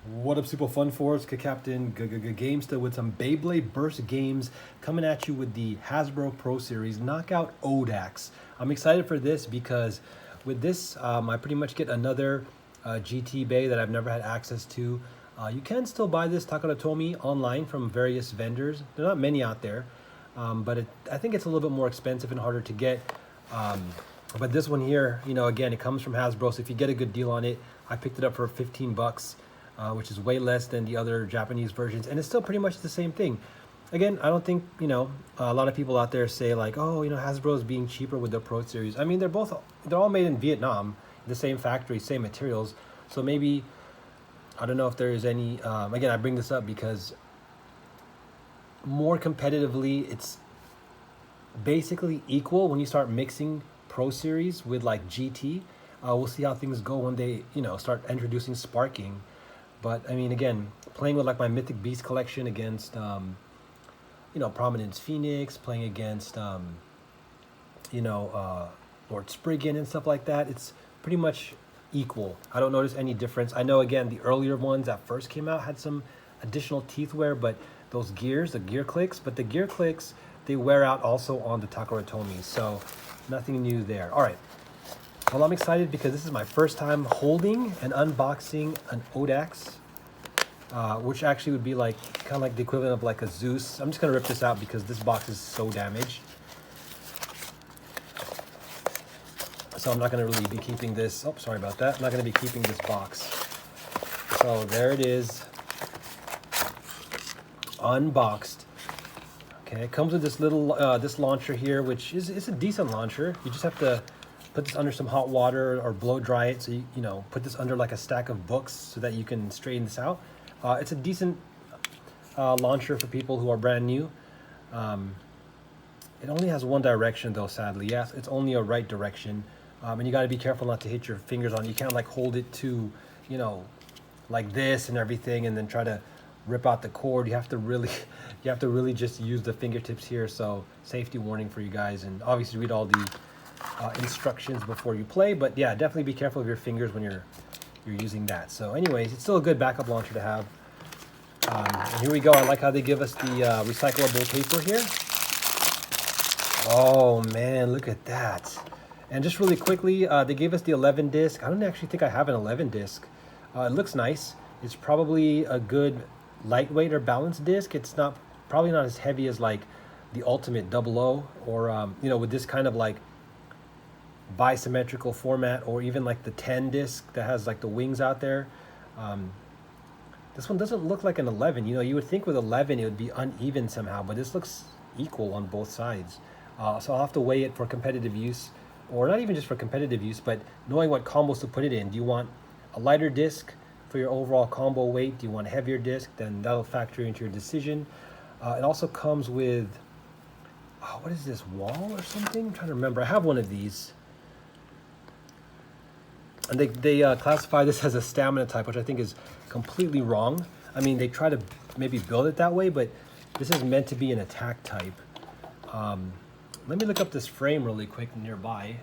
What up, Super Fun Force? Captain Gamester with some Beyblade Burst games coming at you with the Hasbro Pro Series Knockout Odax. I'm excited for this because with this, I pretty much get another GT Bay that I've never had access to. You can still buy this Takara Tomy online from various vendors. There are not many out there, but I think it's a little bit more expensive and harder to get. But this one here, you know, again, it comes from Hasbro, so if you get a good deal on it, I picked it up for 15 bucks. Which is way less than the other Japanese versions, and it's still pretty much the same thing. Again, I don't think, you know, a lot of people out there say like, oh, you know, Hasbro is being cheaper with the Pro Series. I mean, they're all made in Vietnam, the same factory, same materials. So maybe, I don't know if there is any, again, I bring this up because more competitively, it's basically equal when you start mixing Pro Series with like GT. We'll see how things go when they, you know, start introducing sparking. But I mean, again, playing with like my Mythic Beast collection against, you know, Prominence Phoenix, playing against, you know, Lord Spriggan and stuff like that, it's pretty much equal. I don't notice any difference. I know, again, the earlier ones that first came out had some additional teeth wear, but those gears, the gear clicks, they wear out also on the Takara Tomy. So nothing new there. All right. Well, I'm excited because this is my first time holding and unboxing an Odax, which actually would be like kind of like the equivalent of like a Zeus. I'm just gonna rip this out because this box is so damaged. So I'm not gonna really be keeping this. Oh, sorry about that. I'm not gonna be keeping this box. So there it is, unboxed. Okay, it comes with this little this launcher here, which is a decent launcher. You just have to put this under some hot water or blow dry it. So you know, put this under like a stack of books so that you can straighten this out. It's a decent launcher for people who are brand new. It only has one direction though, sadly. Yes, it's only a right direction. And you gotta be careful not to hit your fingers on it. You can't like hold it to, you know, like this and everything and then try to rip out the cord. You have to really just use the fingertips here. So safety warning for you guys, and obviously read all the instructions before you play, but yeah, definitely be careful of your fingers when you're using that. So anyways, it's still a good backup launcher to have. And here we go. I like how they give us the recyclable paper here. Oh man, look at that. And just really quickly, they gave us the 11 disc. I don't actually think I have an 11 disc. It looks nice. It's probably a good lightweight or balanced disc. It's probably not as heavy as like the Ultimate 00 or you know, with this kind of like bisymmetrical format, or even like the 10 disc that has like the wings out there. This one doesn't look like an 11. You know, you would think with 11 it would be uneven somehow, but this looks equal on both sides. So I'll have to weigh it for competitive use, or not even just for competitive use, but knowing what combos to put it in. Do you want a lighter disc for your overall combo weight? Do you want a heavier disc? Then that'll factor into your decision. It also comes with, what is this, wall or something? I'm trying to remember. I have one of these. And they classify this as a stamina type, which I think is completely wrong. I mean, they try to maybe build it that way, but this is meant to be an attack type. Let me look up this frame really quick nearby.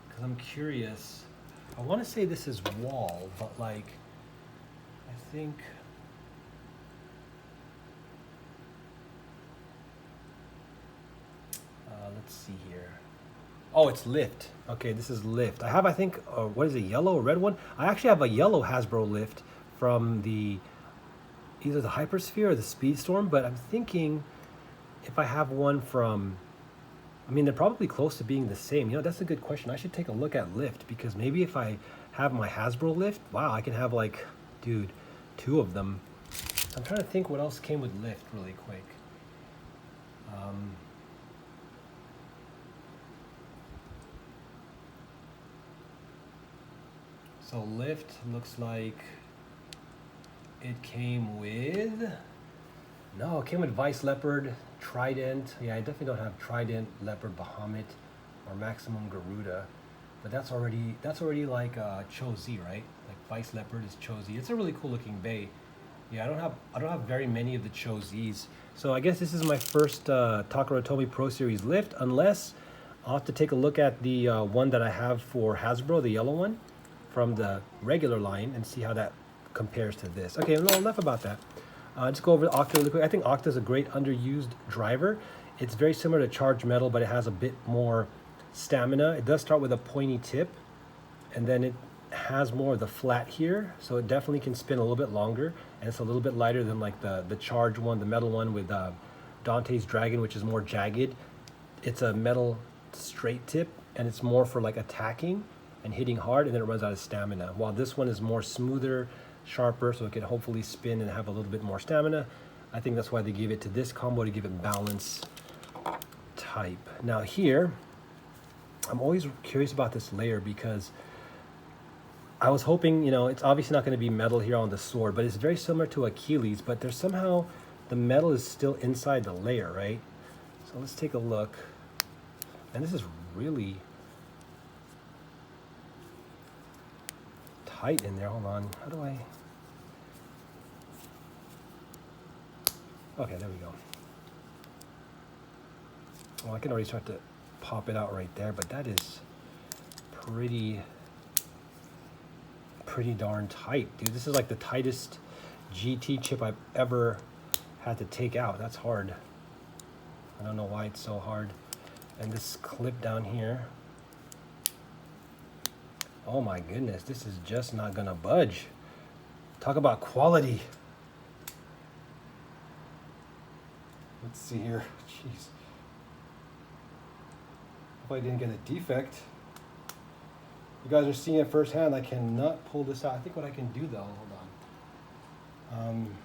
Because I'm curious. I want to say this is wall, but like, I think... let's see here. Oh, it's lift. Okay, this is lift. I have, I think, what is it, yellow or red one? I actually have a yellow Hasbro lift from either the Hypersphere or the Speedstorm, but I'm thinking if I have one from, I mean, they're probably close to being the same. You know, that's a good question. I should take a look at lift, because maybe if I have my Hasbro lift, wow, I can have like, dude, 2 of them. So I'm trying to think what else came with lift really quick. So lift looks like it came with, no, it came with Vice Leopard, Trident. Yeah, I definitely don't have Trident, Leopard, Bahamut, or Maximum Garuda, but that's already like Cho-Z, right? Like Vice Leopard is Cho-Z. It's a really cool looking bay. Yeah, I don't have very many of the Cho-Zs. So I guess this is my first Takara Tomy Pro Series lift, unless I'll have to take a look at the one that I have for Hasbro, the yellow one, from the regular line, and see how that compares to this. Okay, no, enough about that. Just go over Octa really quick. I think Octa is a great underused driver. It's very similar to Charged Metal, but it has a bit more stamina. It does start with a pointy tip, and then it has more of the flat here, so it definitely can spin a little bit longer, and it's a little bit lighter than like the Charged one, the metal one with Dante's Dragon, which is more jagged. It's a metal straight tip, and it's more for like attacking and hitting hard, and then it runs out of stamina, while this one is more smoother, sharper, so it can hopefully spin and have a little bit more stamina. I think that's why they gave it to this combo, to give it balance type. Now here, I'm always curious about this layer, because I was hoping, you know, it's obviously not going to be metal here on the sword, but it's very similar to Achilles, but there's somehow the metal is still inside the layer, right? So let's take a look. And this is really tight in there. Hold on. How do I? Okay, there we go. Well, I can already start to pop it out right there, but that is pretty darn tight, dude. This is like the tightest GT chip I've ever had to take out. That's hard. I don't know why it's so hard. And this clip down here, oh my goodness, this is just not gonna budge. Talk about quality. Let's see here. Jeez. Hope I didn't get a defect. You guys are seeing it firsthand. I cannot pull this out. I think what I can do though, hold on.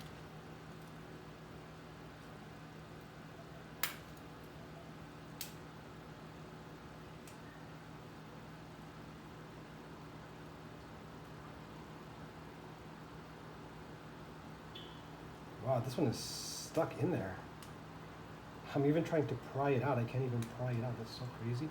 Wow, this one is stuck in there. I'm even trying to pry it out. I can't even pry it out. That's so crazy.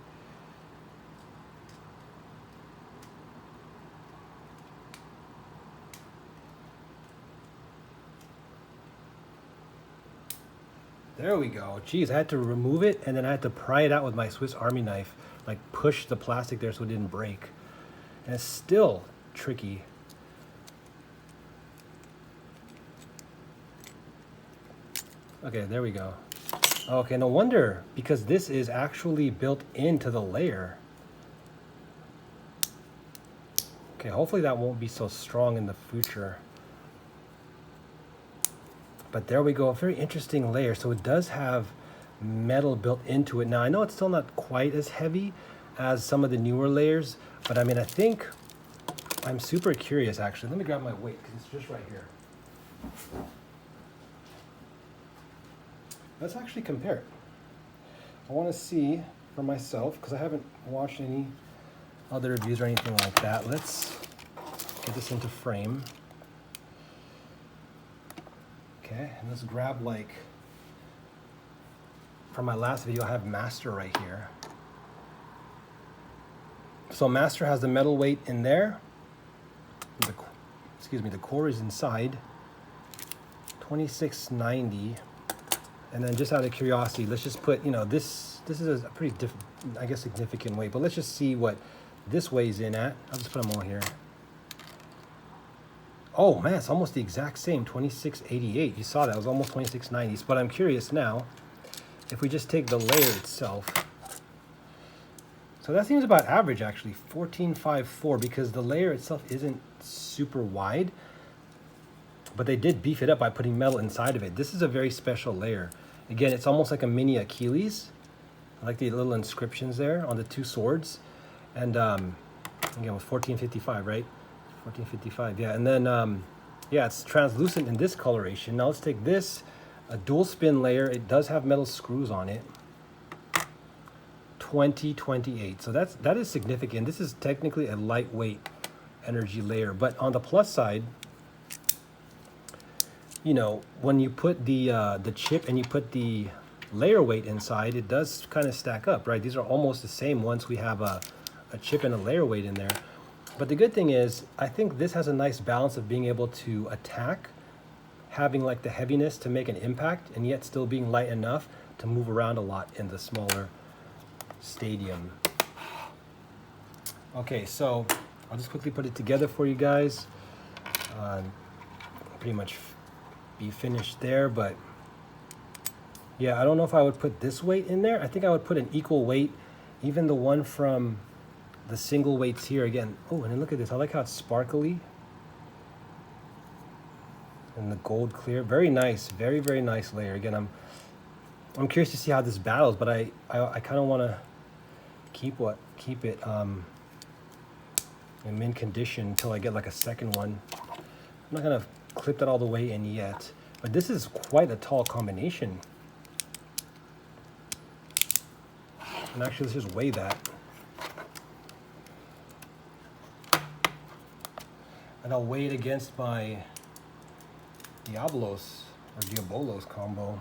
There we go. Geez, I had to remove it, and then I had to pry it out with my Swiss Army knife, like push the plastic there so it didn't break. And it's still tricky. Okay, there we go. Okay, no wonder, because this is actually built into the layer. Okay, hopefully that won't be so strong in the future. But there we go, a very interesting layer. So it does have metal built into it. Now I know it's still not quite as heavy as some of the newer layers, but I mean, I think I'm super curious actually. Let me grab my weight because it's just right here. Let's actually compare it. I want to see for myself, because I haven't watched any other reviews or anything like that. Let's get this into frame. Okay, and let's grab, like, from my last video, I have Master right here. So Master has the metal weight in there. The core is inside. 2690. And then just out of curiosity, let's just put, you know, this is a pretty I guess significant weight, but let's just see what this weighs in at. I'll just put them all here. Oh man, it's almost the exact same, 2688. You saw that, it was almost 2690. But I'm curious now, if we just take the layer itself. So that seems about average actually, 1454, because the layer itself isn't super wide. But they did beef it up by putting metal inside of it. This is a very special layer. Again, it's almost like a mini Achilles. I like the little inscriptions there on the two swords. And again, with 1455, right? 1455, yeah. And then, yeah, it's translucent in this coloration. Now let's take this, a dual spin layer. It does have metal screws on it. 2028. So that is significant. This is technically a lightweight energy layer. But on the plus side, you know, when you put the chip and you put the layer weight inside, it does kind of stack up, right? These are almost the same once we have a chip and a layer weight in there. But the good thing is, I think this has a nice balance of being able to attack, having like the heaviness to make an impact, and yet still being light enough to move around a lot in the smaller Stadium. Okay, so I'll just quickly put it together for you guys. Pretty much be finished there, but yeah, I don't know if I would put this weight in there. I think I would put an equal weight, even the one from the single weights here again. Oh, and then look at this. I like how it's sparkly. And the gold clear. Very nice. Very, very nice layer. Again, I'm curious to see how this battles, but I kind of want to keep it in mint condition until I get like a second one. I'm not gonna clip that all the way in yet, but this is quite a tall combination. And actually, let's just weigh that. And I'll weigh it against my Diabolos combo.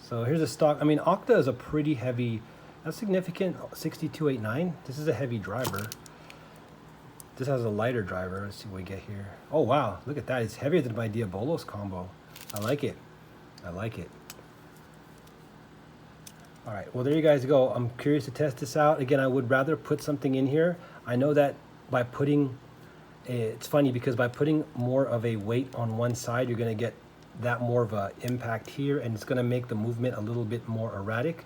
So here's a stock. I mean, Octa is a pretty heavy, that's significant, 6289. This is a heavy driver. This has a lighter driver. Let's see what we get here. Oh, wow. Look at that. It's heavier than my Diabolos combo. I like it. I like it. All right. Well, there you guys go. I'm curious to test this out. Again, I would rather put something in here. I know that by putting, it's funny because by putting more of a weight on one side, you're going to get that more of an impact here, and it's going to make the movement a little bit more erratic.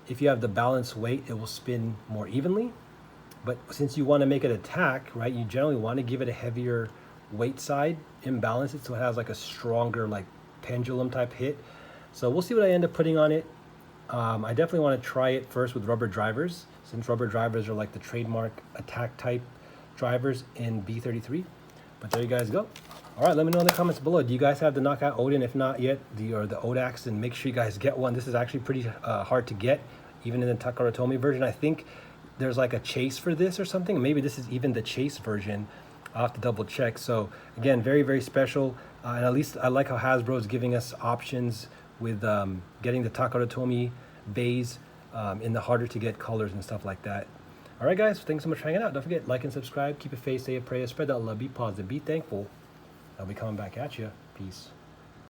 If you have the balanced weight, it will spin more evenly. But since you want to make it attack, right, you generally want to give it a heavier weight side, imbalance it so it has like a stronger like pendulum type hit. So we'll see what I end up putting on it. I definitely want to try it first with rubber drivers, since rubber drivers are like the trademark attack type drivers in B33. But there you guys go. All right, let me know in the comments below. Do you guys have the Knockout Odin? If not yet, the Odax, and make sure you guys get one. This is actually pretty hard to get, even in the Takara Tomy version. I think there's like a chase for this or something. Maybe this is even the chase version. I'll have to double check. So again, very, very special. And at least I like how Hasbro is giving us options with getting the Takara Tomy Beys in the harder to get colors and stuff like that. All right, guys, thanks so much for hanging out. Don't forget, like and subscribe. Keep it faith, say a prayer, spread that love, be positive, be thankful. I'll be coming back at you. Peace.